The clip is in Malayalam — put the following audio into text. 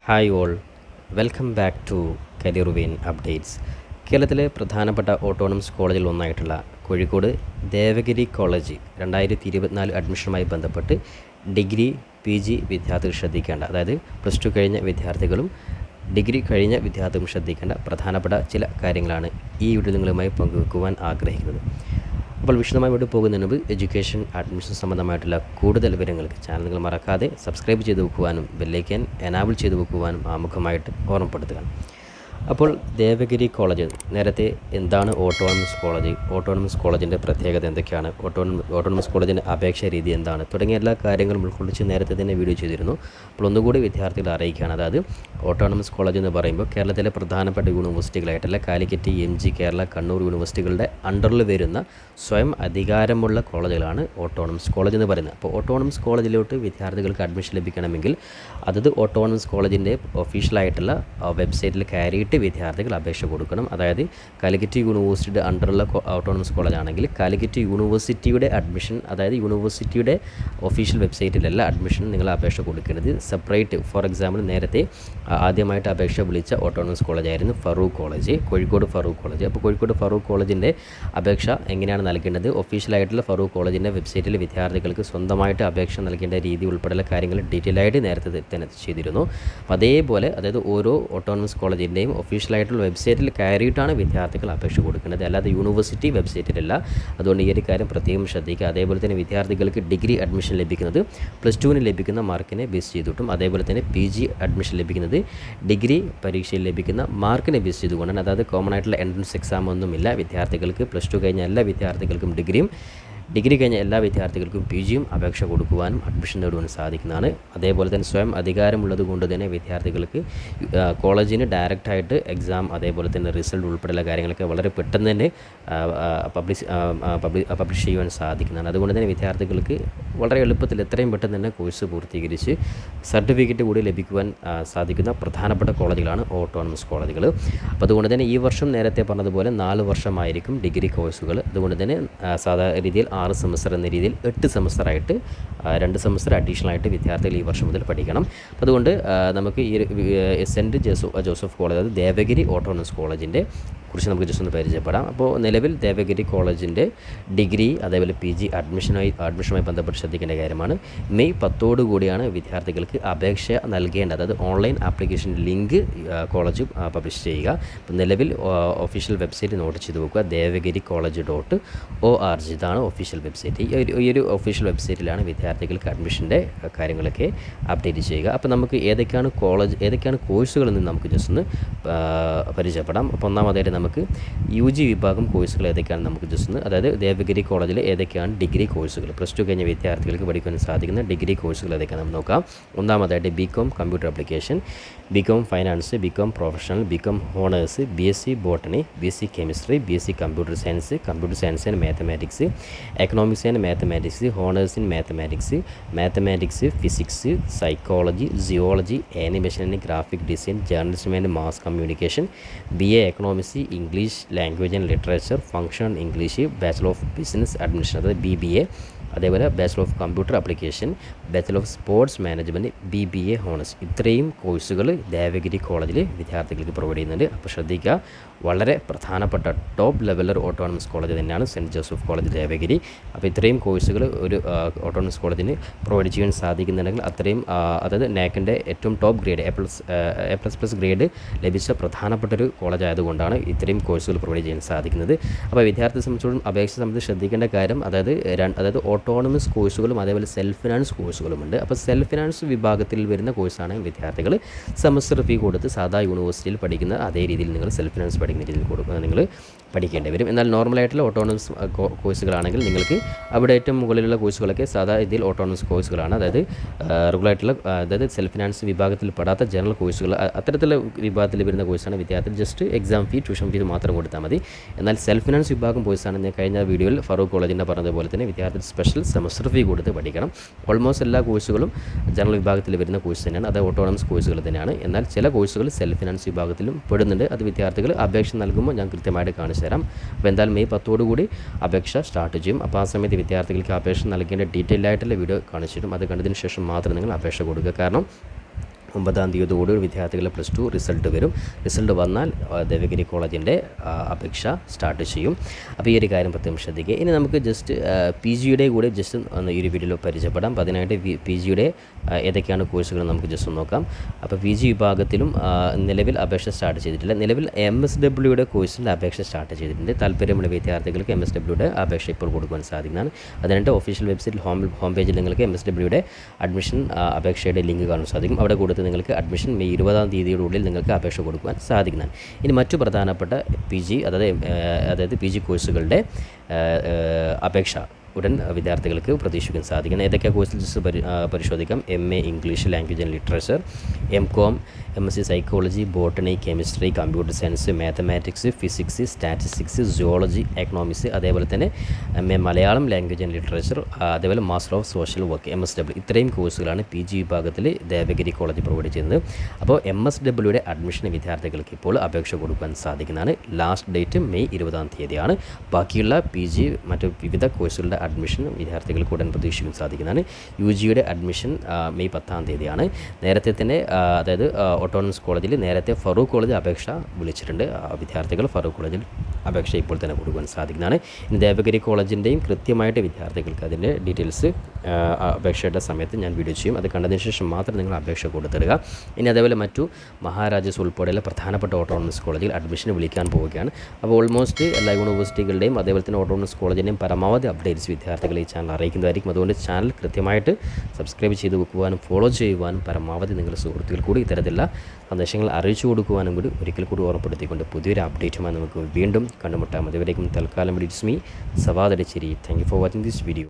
Hi all, welcome back to career vein updates. കേരളത്തിലെ പ്രധാനപ്പെട്ട ഓട്ടോണമസ് കോളേജിൽ ഒന്നായിട്ടുള്ള കോഴിക്കോട് ദേവഗിരി കോളേജ് 2024 അഡ്മിഷനുമായി ബന്ധപ്പെട്ട് ഡിഗ്രി PG വിദ്യാർത്ഥികൾ ശ്രദ്ധിക്കേണ്ട, അതായത് +2 കഴിഞ്ഞ വിദ്യാർത്ഥികളും ഡിഗ്രി കഴിഞ്ഞ വിദ്യാർത്ഥികളും ശ്രദ്ധിക്കേണ്ട പ്രധാനപ്പെട്ട ചില കാര്യങ്ങളാണ് ഈ വീഡിയോ നിങ്ങളുമായി പങ്കുവെക്കുവാൻ ആഗ്രഹിക്കുന്നത്. അപ്പോൾ വിശദമായി ഇവിടെ പോകുന്നതിന് മുമ്പ് എഡ്യൂക്കേഷൻ അഡ്മിഷൻ സംബന്ധമായിട്ടുള്ള കൂടുതൽ വിവരങ്ങൾക്ക് ചാനൽ നിങ്ങൾ മറക്കാതെ സബ്സ്ക്രൈബ് ചെയ്ത് വെക്കുവാനും ബെല്ലൈക്കൻ എനാബിൾ ചെയ്ത് വെക്കുവാനും ആമുഖമായിട്ട് ഓർമ്മപ്പെടുത്തുക. അപ്പോൾ ദേവഗിരി കോളേജ് നേരത്തെ എന്താണ് ഓട്ടോണമസ് കോളേജിൻ്റെ പ്രത്യേകത എന്തൊക്കെയാണ്, ഓട്ടോണമസ് കോളേജിൻ്റെ അപേക്ഷാ രീതി എന്താണ് തുടങ്ങിയ എല്ലാ കാര്യങ്ങളും ഉൾക്കൊള്ളിച്ച് നേരത്തെ തന്നെ വീഡിയോ ചെയ്തിരുന്നു. അപ്പോൾ ഒന്നുകൂടി വിദ്യാർത്ഥികളെ അറിയിക്കുകയാണ്. അതായത് ഓട്ടോണമസ് കോളേജ് എന്ന് പറയുമ്പോൾ കേരളത്തിലെ പ്രധാനപ്പെട്ട യൂണിവേഴ്സിറ്റികളായിട്ടുള്ള കാലിക്കറ്റ്, MG, കേരള, കണ്ണൂർ യൂണിവേഴ്സിറ്റികളുടെ അണ്ടറിൽ വരുന്ന സ്വയം അധികാരമുള്ള കോളേജുകളാണ് ഓട്ടോണമസ് കോളേജ് എന്ന് പറയുന്നത്. അപ്പോൾ ഓട്ടോണമസ് കോളേജിലോട്ട് വിദ്യാർത്ഥികൾക്ക് അഡ്മിഷൻ ലഭിക്കണമെങ്കിൽ അതത് ഓട്ടോണമസ് കോളേജിൻ്റെ ഒഫീഷ്യലായിട്ടുള്ള വെബ്സൈറ്റിൽ കയറിയിട്ട് വിദ്യാർത്ഥികൾ അപേക്ഷ കൊടുക്കണം. അതായത് കാലിക്കറ്റ് യൂണിവേഴ്സിറ്റിയുടെ അണ്ടറുള്ള ഓട്ടോണമസ് കോളേജ് ആണെങ്കിൽ കാലിക്കറ്റ് യൂണിവേഴ്സിറ്റിയുടെ അഡ്മിഷൻ, അതായത് യൂണിവേഴ്സിറ്റിയുടെ ഒഫീഷ്യൽ വെബ്സൈറ്റിലല്ല അഡ്മിഷൻ നിങ്ങൾ അപേക്ഷ കൊടുക്കേണ്ടത്. സെപ്പറേറ്റ്, ഫോർ എക്സാമ്പിൾ നേരത്തെ ആദ്യമായിട്ട് അപേക്ഷ വിളിച്ച ഓട്ടോണമസ് കോളേജായിരുന്നു ഫറൂഖ് കോളേജ്, കോഴിക്കോട് ഫറൂഖ് കോളേജ്. അപ്പോൾ കോഴിക്കോട് ഫറൂഖ് കോളേജിൻ്റെ അപേക്ഷ എങ്ങനെയാണ് നൽകേണ്ടത്, ഒഫീഷ്യലായിട്ടുള്ള ഫറൂഖ് കോളേജിൻ്റെ വെബ്സൈറ്റിൽ വിദ്യാർത്ഥികൾക്ക് സ്വന്തമായിട്ട് അപേക്ഷ നൽകേണ്ട രീതി ഉൾപ്പെടെയുള്ള കാര്യങ്ങൾ ഡീറ്റെയിൽ ആയിട്ട് നേരത്തെ തന്നെ ചെയ്തിരുന്നു. അപ്പോൾ അതേപോലെ അതായത് ഓരോ ഓട്ടോണമസ് കോളേജിൻ്റെയും ഒഫീഷ്യലായിട്ടുള്ള വെബ്സൈറ്റിൽ കയറിയിട്ടാണ് വിദ്യാർത്ഥികൾ അപേക്ഷ കൊടുക്കേണ്ടത്, അല്ലാതെ യൂണിവേഴ്സിറ്റി വെബ്സൈറ്റിലല്ല. അതുകൊണ്ട് ഈ ഒരു കാര്യം പ്രത്യേകം ശ്രദ്ധിക്കുക. അതേപോലെ തന്നെ വിദ്യാർത്ഥികൾക്ക് ഡിഗ്രി അഡ്മിഷൻ ലഭിക്കുന്നത് +2 ലഭിക്കുന്ന മാർക്കിനെ ബേസ് ചെയ്തിട്ടും, അതേപോലെ തന്നെ PG അഡ്മിഷൻ ലഭിക്കുന്നത് ഡിഗ്രി പരീക്ഷയിൽ ലഭിക്കുന്ന മാർക്കിനെ ബേസ് ചെയ്തുകൊണ്ടാണ്. അതായത് കോമൺ ആയിട്ടുള്ള എൻട്രൻസ് എക്സാം ഒന്നുമില്ല. വിദ്യാർത്ഥികൾക്ക് +2 കഴിഞ്ഞ എല്ലാ വിദ്യാർത്ഥികൾക്കും ഡിഗ്രിയും, ഡിഗ്രി കഴിഞ്ഞ എല്ലാ വിദ്യാർത്ഥികൾക്കും PGയും അപേക്ഷ കൊടുക്കുവാനും അഡ്മിഷൻ നേടുവാനും സാധിക്കുന്നതാണ്. അതേപോലെ തന്നെ സ്വയം അധികാരമുള്ളത് കൊണ്ട് തന്നെ വിദ്യാർത്ഥികൾക്ക് കോളേജിന് ഡയറക്റ്റായിട്ട് എക്സാം, അതേപോലെ തന്നെ റിസൾട്ട് ഉൾപ്പെടെയുള്ള കാര്യങ്ങളൊക്കെ വളരെ പെട്ടെന്ന് തന്നെ പബ്ലിഷ് ചെയ്യുവാൻ സാധിക്കുന്നതാണ്. അതുകൊണ്ട് തന്നെ വിദ്യാർത്ഥികൾക്ക് വളരെ എളുപ്പത്തിൽ എത്രയും പെട്ടെന്ന് തന്നെ കോഴ്സ് പൂർത്തീകരിച്ച് സർട്ടിഫിക്കറ്റ് കൂടി ലഭിക്കുവാൻ സാധിക്കുന്ന പ്രധാനപ്പെട്ട കോളേജുകളാണ് ഓട്ടോണമസ് കോളേജുകൾ. അപ്പോൾ അതുകൊണ്ട് തന്നെ ഈ വർഷം നേരത്തെ പറഞ്ഞതുപോലെ 4 വർഷമായിരിക്കും ഡിഗ്രി കോഴ്സുകൾ. അതുകൊണ്ട് തന്നെ സാധാരണ രീതിയിൽ 6 സെമസ്റ്റർ എന്ന രീതിയിൽ 8 സെമസ്റ്ററായിട്ട് 2 സെമസ്റ്റർ അഡീഷണൽ ആയിട്ട് വിദ്യാർത്ഥികൾ ഈ വർഷം മുതൽ പഠിക്കണം. അതുകൊണ്ട് നമുക്ക് ഈ സെൻറ്റ് ജോസഫ് കോളേജ്, അതായത് ദേവഗിരി ഓട്ടോണമസ് കോളേജിൻ്റെ കുറിച്ച് നമുക്ക് ജസ്റ്റ് ഒന്ന് പരിചയപ്പെടാം. അപ്പോൾ നിലവിൽ ദേവഗിരി കോളേജിൻ്റെ ഡിഗ്രി അതേപോലെ PG അഡ്മിഷനുമായി ബന്ധപ്പെട്ട് ശ്രദ്ധിക്കേണ്ട കാര്യമാണ്, മെയ് 10 കൂടിയാണ് വിദ്യാർത്ഥികൾക്ക് അപേക്ഷ നൽകേണ്ടത്. അതായത് online application link college publish ചെയ്യുക. അപ്പോൾ നിലവിൽ ഒഫീഷ്യൽ വെബ്സൈറ്റ് നോട്ട് ചെയ്ത് വെക്കുക, ദേവഗിരി.org. ഇതാണ് ഒഫീഷ്യൽ വെബ്സൈറ്റ്. ഈ ഒരു ഒഫീഷ്യൽ വെബ്സൈറ്റിലാണ് വിദ്യാർത്ഥികൾക്ക് അഡ്മിഷൻ്റെ കാര്യങ്ങളൊക്കെ അപ്ഡേറ്റ് ചെയ്യുക. അപ്പോൾ നമുക്ക് ഏതൊക്കെയാണ് കോഴ്സുകളെന്ന് നമുക്ക് ജസ്റ്റ് ഒന്ന് പരിചയപ്പെടാം. അപ്പോൾ ഒന്നാമതായിട്ട് നമുക്ക് UG വിഭാഗം കോഴ്സുകൾ ഏതൊക്കെയാണെന്ന് നമുക്ക് ജസ്റ്റ് ഒന്ന്, അതായത് ദേവഗിരി കോളേജിൽ ഏതൊക്കെയാണ് ഡിഗ്രി കോഴ്സുകൾ, +2 കഴിഞ്ഞ വിദ്യാർത്ഥികൾക്ക് പഠിക്കാൻ സാധിക്കുന്ന ഡിഗ്രി കോഴ്സുകൾ ഏതൊക്കെയാണ് നമുക്ക് നോക്കാം. ഒന്നാമതായിട്ട് BCom computer application, BCom finance, BCom professional, BCom honours, BSc botany, BSc chemistry, BSc computer science and mathematics, economics and mathematics, honours in mathematics, physics, psychology, geology, animation and graphic design, journalism and mass communication, BA economics, English language and literature, function English, bachelor of business administration, അതായത് BBA, അതേപോലെ bachelor of computer application, bachelor of sports management, BBA honours. ഇത്രയും കോഴ്സുകൾ ദേവഗിരി കോളേജിൽ വിദ്യാർത്ഥികൾക്ക് പ്രൊവൈഡ് ചെയ്യുന്നുണ്ട്. അപ്പോൾ ശ്രദ്ധിക്കുക, വളരെ പ്രധാനപ്പെട്ട ടോപ്പ് ലെവലർ ഓട്ടോണമസ് കോളേജ് തന്നെയാണ് സെൻറ്റ് ജോസഫ് കോളേജ് ദേവഗിരി. അപ്പോൾ ഇത്രയും കോഴ്സുകൾ ഒരു ഓട്ടോണമസ് കോളേജിന് പ്രൊവൈഡ് ചെയ്യാൻ സാധിക്കുന്നുണ്ടെങ്കിൽ അത്രയും, അതായത് NAACൻ്റെ ഏറ്റവും ടോപ്പ് ഗ്രേഡ് A++ ഗ്രേഡ് ലഭിച്ച പ്രധാനപ്പെട്ട ഒരു കോളേജ് ആയതുകൊണ്ടാണ് ഇത്രയും കോഴ്സുകൾ പ്രൊവൈഡ് ചെയ്യാൻ സാധിക്കുന്നത്. അപ്പോൾ വിദ്യാർത്ഥിയെ സംബന്ധിച്ചോളം അപേക്ഷ സംബന്ധിച്ച് ശ്രദ്ധിക്കേണ്ട കാര്യം, അതായത് ഓട്ടോണമസ് കോഴ്സുകളും അതേപോലെ സെൽഫ് ഫിനാൻസ് കോഴ്സുകളുമുണ്ട്. അപ്പോൾ സെൽഫ് ഫിനാൻസ് വിഭാഗത്തിൽ വരുന്ന കോഴ്സാണ് വിദ്യാർത്ഥികൾ സെമസ്റ്റർ ഫീ കൊടുത്ത് സാധാ യൂണിവേഴ്സിറ്റിയിൽ പഠിക്കുന്ന അതേ രീതിയിൽ നിങ്ങൾ സെൽഫ് ഫിനാൻസ് പഠിക്കുന്ന രീതിയിൽ നിങ്ങൾ പഠിക്കേണ്ടി വരും. എന്നാൽ നോർമലായിട്ടുള്ള ഓട്ടോണമസ് കോഴ്സുകളാണെങ്കിൽ നിങ്ങൾക്ക് അവിടെ ഏറ്റവും മുകളിലുള്ള കോഴ്സുകളൊക്കെ സാധാ രീതിയിൽ ഓട്ടോണമസ് കോഴ്സുകളാണ്. അതായത് റെഗുലറായിട്ടുള്ള, അതായത് സെൽഫ് ഫിനാൻസ് വിഭാഗത്തിൽ പെടാത്ത ജനറൽ കോഴ്സുകൾ, അത്തരത്തിലുള്ള വിഭാഗത്തിൽ വരുന്ന കോഴ്സാണ് വിദ്യാർത്ഥികൾ just exam fee, tuition fee മാത്രം കൊടുത്താൽ മതി. എന്നാൽ സെൽഫ് ഫിനാൻസ് വിഭാഗം കോഴ്സാണ് ഞാൻ കഴിഞ്ഞ വീഡിയോയിൽ ഫറൂഖ് കോളേജിൻ്റെ പറഞ്ഞതുപോലെ തന്നെ വിദ്യാർത്ഥി സ്പെഷ്യൽ സെമസ്റ്റർ ഫീ കൊടുത്ത് പഠിക്കണം. ഓൾമോസ്റ്റ് എല്ലാ കോഴ്സുകളും ജനറൽ വിഭാഗത്തിൽ വരുന്ന കോഴ്സ് തന്നെയാണ്, അത് ഓട്ടോണമസ് കോഴ്സുകൾ തന്നെയാണ്. എന്നാൽ ചില കോഴ്സുകൾ സെൽഫ് ഫിനാൻസ് വിഭാഗത്തിലും പെടുന്നുണ്ട്. അത് വിദ്യാർത്ഥികൾ അപേക്ഷ നൽകുമ്പോൾ ഞാൻ കൃത്യമായിട്ട് കാണിച്ചു തരാം. അപ്പോൾ എന്തായാലും മെയ് 10 കൂടി അപേക്ഷ സ്റ്റാർട്ട് ചെയ്യും. അപ്പോൾ ആ സമയത്ത് വിദ്യാർത്ഥികൾക്ക് അപേക്ഷ നൽകേണ്ട ഡീറ്റെയിൽ ആയിട്ടുള്ള വീഡിയോ കാണിച്ചു തരും. അത് കണ്ടതിന് ശേഷം മാത്രം നിങ്ങൾ അപേക്ഷ കൊടുക്കുക. കാരണം 9-ാം തീയതിയോടുകൂടി വിദ്യാർത്ഥികളുടെ +2 റിസൾട്ട് വരും. റിസൾട്ട് വന്നാൽ ദേവഗിരി കോളേജിൻ്റെ അപേക്ഷ സ്റ്റാർട്ട് ചെയ്യും. അപ്പോൾ ഈ ഒരു കാര്യം പ്രത്യേകം ശ്രദ്ധിക്കുക. ഇനി നമുക്ക് ജസ്റ്റ് പി ജിയുടെ കൂടെ ജസ്റ്റ് ഒന്ന് ഈ ഒരു വീഡിയോയിൽ പരിചയപ്പെടാം. അപ്പോൾ അതിനായിട്ട് പി ജിയുടെ ഏതൊക്കെയാണ് കോഴ്സുകൾ നമുക്ക് ജസ്റ്റ് നോക്കാം. അപ്പോൾ പി ജി വിഭാഗത്തിലും നിലവിൽ അപേക്ഷ സ്റ്റാർട്ട് ചെയ്തിട്ടില്ല. നിലവിൽ MSWയുടെ കോഴ്സിൻ്റെ അപേക്ഷ സ്റ്റാർട്ട് ചെയ്തിട്ടുണ്ട്. താല്പര്യമുള്ള വിദ്യാർത്ഥികൾക്ക് MSWയുടെ അപേക്ഷ ഇപ്പോൾ കൊടുക്കുവാൻ സാധിക്കുന്നതാണ്. അതിനായിട്ട് ഒഫീഷ്യൽ വെബ്സൈറ്റിൽ ഹോം പേജിൽ നിങ്ങൾക്ക് MSWയുടെ അഡ്മിഷൻ അപേക്ഷയുടെ ലിങ്ക് കാണാൻ സാധിക്കും. അവിടെ കൊടുത്ത് നിങ്ങൾക്ക് അഡ്മിഷൻ മെയ് 20-ാം തീയതിയോടുള്ളിൽ നിങ്ങൾക്ക് അപേക്ഷ കൊടുക്കുവാൻ സാധിക്കുന്നതാണ്. ഇനി മറ്റു പ്രധാനപ്പെട്ട പി ജി അതായത് പി ജി കോഴ്സുകളുടെ അപേക്ഷ ഉടൻ വിദ്യാർത്ഥികൾക്ക് പ്രതീക്ഷിക്കാൻ സാധിക്കുന്ന ഏതൊക്കെ കോഴ്സിൽ ജസ്റ്റ് പരിശോധിക്കാം. MA English language and literature, MCOM, MSc psychology, botany, chemistry, computer science, mathematics, physics, statistics, geology, economics, അതേപോലെ തന്നെ MA Malayalam language and literature, അതേപോലെ master of social work MSW. ഇത്രയും കോഴ്സുകളാണ് പി ജി വിഭാഗത്തിൽ ദേവഗിരി കോളേജ് പ്രൊവൈഡ് ചെയ്യുന്നത്. അപ്പോൾ MSWയുടെ അഡ്മിഷൻ വിദ്യാർത്ഥികൾക്ക് ഇപ്പോൾ അപേക്ഷ കൊടുക്കാൻ സാധിക്കുന്നതാണ്. ലാസ്റ്റ് ഡേറ്റ് മെയ് 20-ാം തീയതിയാണ്. ബാക്കിയുള്ള പി ജി മറ്റു വിവിധ കോഴ്സുകളുടെ അഡ്മിഷൻ വിദ്യാർത്ഥികൾക്ക് ഉടൻ പ്രതീക്ഷിക്കാൻ സാധിക്കുന്നതാണ്. UGയുടെ അഡ്മിഷൻ മെയ് 10-ാം തീയതിയാണ്. നേരത്തെ തന്നെ അതായത് ഓട്ടോണമസ് കോളേജിൽ നേരത്തെ ഫറൂഖ് കോളേജ് അപേക്ഷ വിളിച്ചിട്ടുണ്ട്. വിദ്യാർത്ഥികൾ ഫറൂഖ് കോളേജിൽ അപേക്ഷ ഇപ്പോൾ തന്നെ കൊടുക്കുവാൻ സാധിക്കുന്നതാണ്. ഇനി ദേവഗിരി കോളേജിൻ്റെയും കൃത്യമായിട്ട് വിദ്യാർത്ഥികൾക്ക് അതിൻ്റെ ഡീറ്റെയിൽസ് അപേക്ഷയുടെ സമയത്ത് ഞാൻ വീഡിയോ ചെയ്യും. അത് കണ്ടതിന് ശേഷം മാത്രം നിങ്ങൾ അപേക്ഷ കൊടുത്തിടുക. ഇനി അതേപോലെ മറ്റു മഹാരാജാസ് ഉൾപ്പെടെയുള്ള പ്രധാനപ്പെട്ട ഓട്ടോണമസ് കോളേജിൽ അഡ്മിഷൻ വിളിക്കാൻ പോവുകയാണ്. അപ്പോൾ ഓൾമോസ്റ്റ് എല്ലാ യൂണിവേഴ്സിറ്റികളുടെയും അതേപോലെ തന്നെ ഓട്ടോണമസ് കോളേജിൻ്റെയും പരമാവധി അപ്ഡേറ്റ്സ് വിദ്യാർത്ഥികളെ ഈ ചാനൽ അറിയിക്കുന്നതായിരിക്കും. അതുകൊണ്ട് ചാനൽ കൃത്യമായിട്ട് സബ്സ്ക്രൈബ് ചെയ്ത് വെക്കുവാനും ഫോളോ ചെയ്യുവാനും പരമാവധി നിങ്ങളുടെ സുഹൃത്തുക്കൾ കൂടി ഇത്തരത്തിലുള്ള സന്ദേശങ്ങൾ അറിയിച്ചു കൊടുക്കുവാനും കൂടി ഒരിക്കൽ കൂടി ഓർമ്മപ്പെടുത്തിക്കൊണ്ട് പുതിയൊരു അപ്ഡേറ്റുമായി നമുക്ക് വീണ്ടും കണ്ടുമുട്ടാം. അതുവരേക്കും തൽക്കാലം it's me Sawad Adicheri. Thank you for watching this video.